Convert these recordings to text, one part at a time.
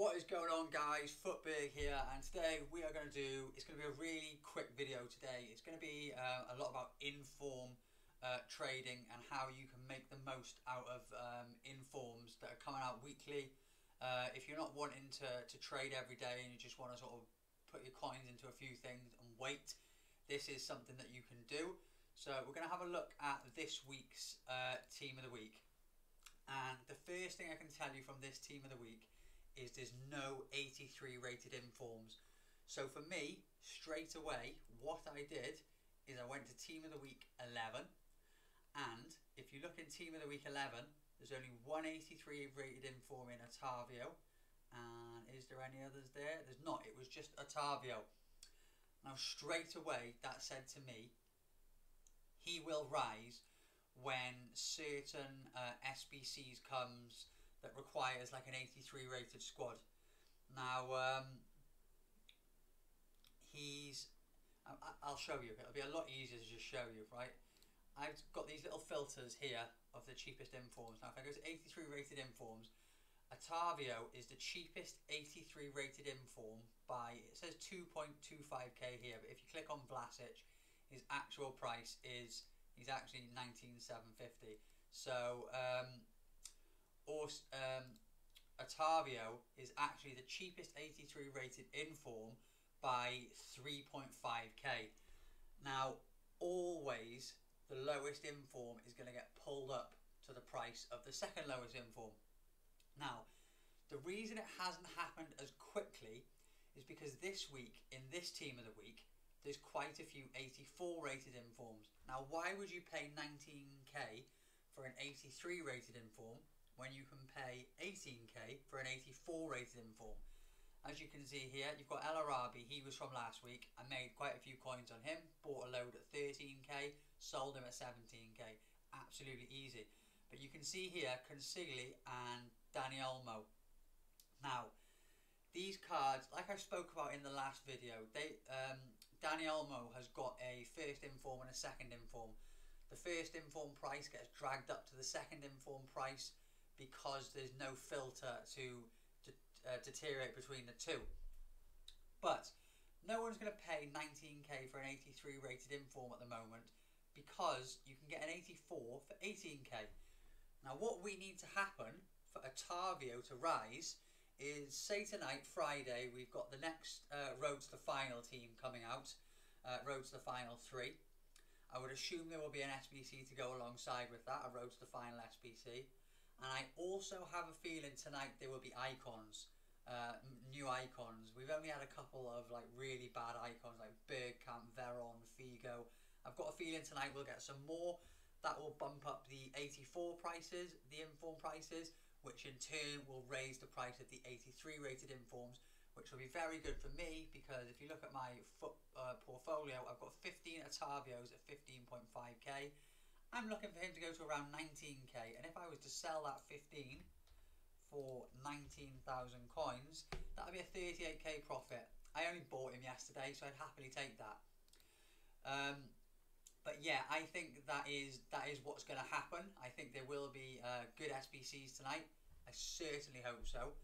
What is going on, guys? Footbig here, and today we are going to do, it's going to be a really quick video today. It's going to be a lot about inform trading and how you can make the most out of informs that are coming out weekly. If you're not wanting to trade every day and you just want to sort of put your coins into a few things and wait, this is something that you can do. So we're going to have a look at this week's team of the week. And the first thing I can tell you from this team of the week is there's no 83 rated informs. So for me, straight away, what I did is I went to team of the week 11, and if you look in team of the week 11, there's only one 83 rated inform in Otavio. And is there any others there? There's not. It was just Otavio. Now straight away that said to me, he will rise when certain SBCs comes that requires like an 83 rated squad. Now I'll show you. It'll be a lot easier to just show you, right? I've got these little filters here of the cheapest informs. Now if I go to 83 rated informs, Otavio is the cheapest 83 rated inform by, it says 2.25k here, but if you click on Vlasic, his actual price is, he's actually 19,750. So Otavio is actually the cheapest 83 rated inform by 3.5k. Now always the lowest inform is going to get pulled up to the price of the second lowest inform. Now the reason it hasn't happened as quickly is because this week, in this team of the week, there's quite a few 84 rated informs. Now why would you pay 19k for an 83 rated inform when you can pay 18k for an 84 rated inform? As you can see here, you've got El Arabi. He was from last week. I made quite a few coins on him, bought a load at 13k, sold him at 17k. Absolutely easy. But you can see here Consigli and Dani Olmo. Now these cards, like I spoke about in the last video, Dani Olmo has got a first inform and a second inform. The first inform price gets dragged up to the second inform price because there's no filter to deteriorate between the two. But no one's going to pay 19k for an 83 rated inform at the moment because you can get an 84 for 18k. Now what we need to happen for Otavio to rise is, say tonight, Friday, we've got the next Road to the Final team coming out, Road to the Final 3. I would assume there will be an SBC to go alongside with that, a Road to the Final SBC. And I also have a feeling tonight there will be icons, new icons. We've only had a couple of like really bad icons like Bergkamp, Veron, Figo. I've got a feeling tonight we'll get some more. That will bump up the 84 prices, the inform prices, which in turn will raise the price of the 83 rated informs, which will be very good for me because if you look at my portfolio, I've got 15 Otavios at 15.5k. I'm looking for him to go to around 19k, and if I was to sell that 15 for 19,000 coins, that would be a 38k profit. I only bought him yesterday, so I'd happily take that. But yeah, I think that is what's going to happen. I think there will be good SBCs tonight. I certainly hope so.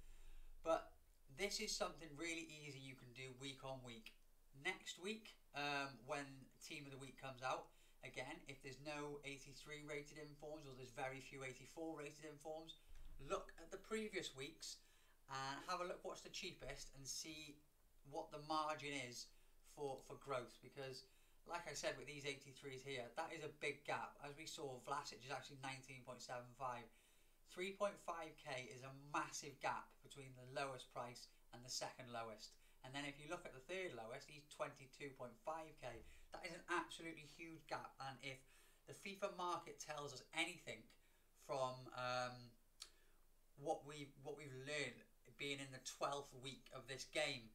But this is something really easy you can do week on week. Next week, when Team of the Week comes out, again, if there's no 83 rated informs or there's very few 84 rated informs, look at the previous weeks and have a look what's the cheapest and see what the margin is for growth, because like I said with these 83s here, that is a big gap. As we saw, Vlasic is actually 19.75. 3.5k is a massive gap between the lowest price and the second lowest. And then if you look at the third lowest, he's 22.5k. That is an absolutely huge gap. And if the FIFA market tells us anything from what we've learned being in the 12th week of this game,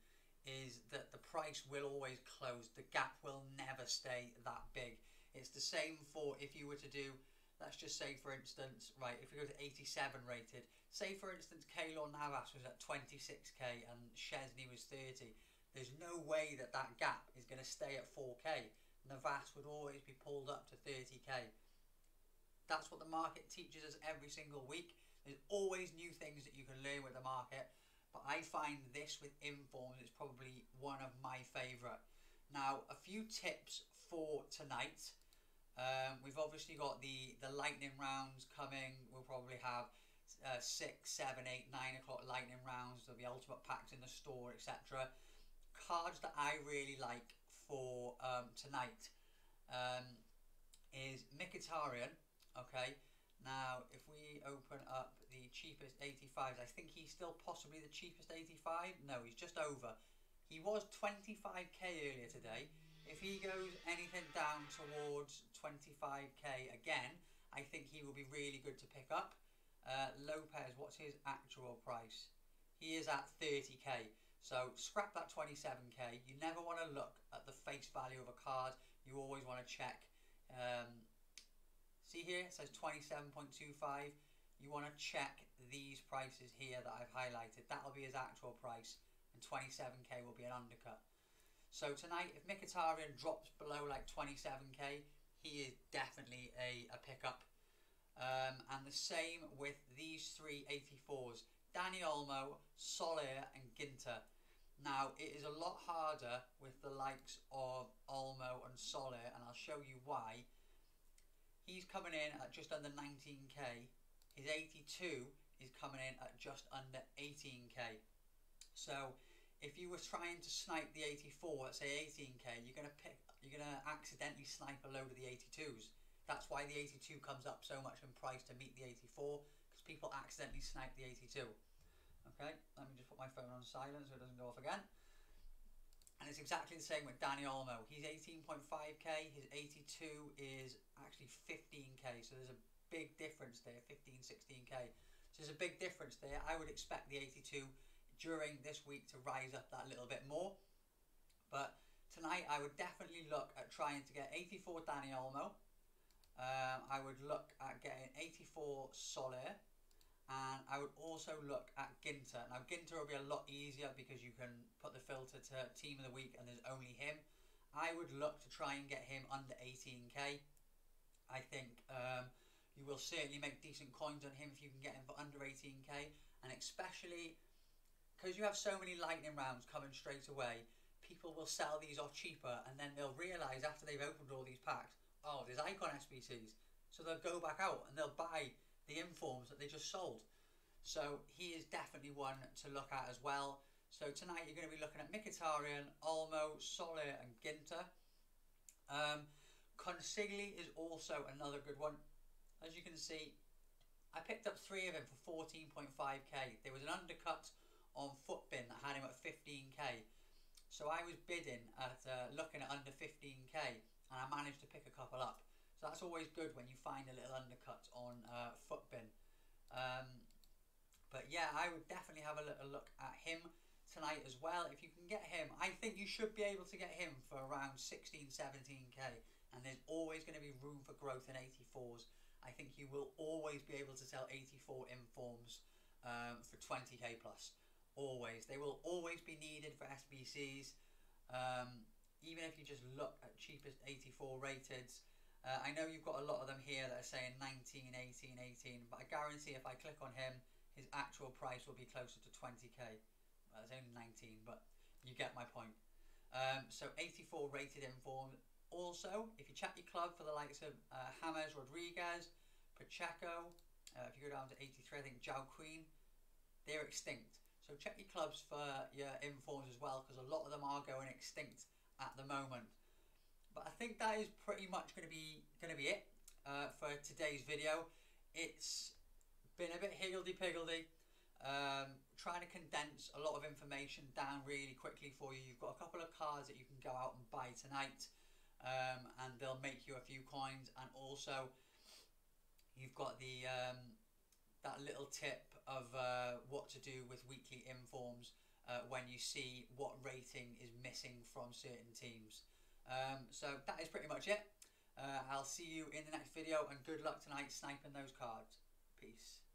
is that the price will always close. The gap will never stay that big. It's the same for if you were to do, let's just say for instance, right, if we go to 87 rated, say for instance Keylor Navas was at 26k and Szczesny was 30, there's no way that that gap is going to stay at 4k. Navas would always be pulled up to 30k. That's what the market teaches us every single week. There's always new things that you can learn with the market. but I find this with informs is probably one of my favourite. Now, a few tips for tonight. We've obviously got the lightning rounds coming. We'll probably have 6, 7, 8, 9 o'clock lightning rounds. There'll be ultimate packs in the store, etc. Cards that I really like for tonight is Mkhitaryan. Okay, now if we open up the cheapest 85s, I think he's still possibly the cheapest 85. No, he's just over. He was 25k earlier today. If he goes anything down towards 25k again, I think he will be really good to pick up. Lopez, what's his actual price? He is at 30k. So scrap that 27k. You never want to look at the face value of a card. You always want to check. See here, it says 27.25. You want to check these prices here that I've highlighted. That'll be his actual price, and 27k will be an undercut. So tonight, if Mkhitaryan drops below like 27k, he is definitely a pickup. And the same with these three 84s, Dani Olmo, Soler and Ginter. Now, it is a lot harder with the likes of Olmo and Soler, and I'll show you why. He's coming in at just under 19k. His 82 is coming in at just under 18k. So if you were trying to snipe the 84 at say 18k, you're gonna accidentally snipe a load of the 82s. That's why the 82 comes up so much in price to meet the 84, because people accidentally snipe the 82. Okay, let me just put my phone on silent so it doesn't go off again. And it's exactly the same with Dani Olmo. He's 18.5k, his 82 is actually 15k, so there's a big difference there, 15, 16k. So there's a big difference there. I would expect the 82 during this week to rise up that little bit more. But tonight I would definitely look at trying to get 84 Dani Olmo. I would look at getting 84 Soler. And I would also look at Ginter. Now Ginter will be a lot easier because you can put the filter to team of the week and there's only him. I would look to try and get him under 18k. I think you will certainly make decent coins on him if you can get him for under 18k. And especially because you have so many lightning rounds coming straight away, people will sell these off cheaper and then they'll realise after they've opened all these packs, oh, there's icon SBCs. So they'll go back out and they'll buy the informs that they just sold. So he is definitely one to look at as well. So tonight you're going to be looking at Mkhitaryan, Olmo, Soler and Ginter. Consigli is also another good one. As you can see, I picked up 3 of him for 14.5k. There was an undercut on Footbin that had him at 15k. So I was bidding at looking at under 15k and I managed to pick a couple up. So that's always good when you find a little undercut on Footbin. But yeah, I would definitely have a little look at him tonight as well. If you can get him, I think you should be able to get him for around 16, 17k. And there's always going to be room for growth in 84s. I think you will always be able to sell 84 informs for 20k plus. Always. They will always be needed for SBCs. Even if you just look at cheapest 84 rateds. I know you've got a lot of them here that are saying 19, 18, 18, but I guarantee if I click on him, his actual price will be closer to 20k. Well, it's only 19, but you get my point. So 84 rated inform. Also, if you check your club for the likes of James Rodriguez, Pacheco, if you go down to 83, I think João Queen, they're extinct. So check your clubs for your informs as well, because a lot of them are going extinct at the moment. But I think that is pretty much going to be it for today's video. It's been a bit higgledy-piggledy, trying to condense a lot of information down really quickly for you. You've got a couple of cards that you can go out and buy tonight, and they'll make you a few coins. And also, you've got the that little tip of what to do with weekly informs when you see what rating is missing from certain teams. So that is pretty much it. I'll see you in the next video and good luck tonight sniping those cards. Peace.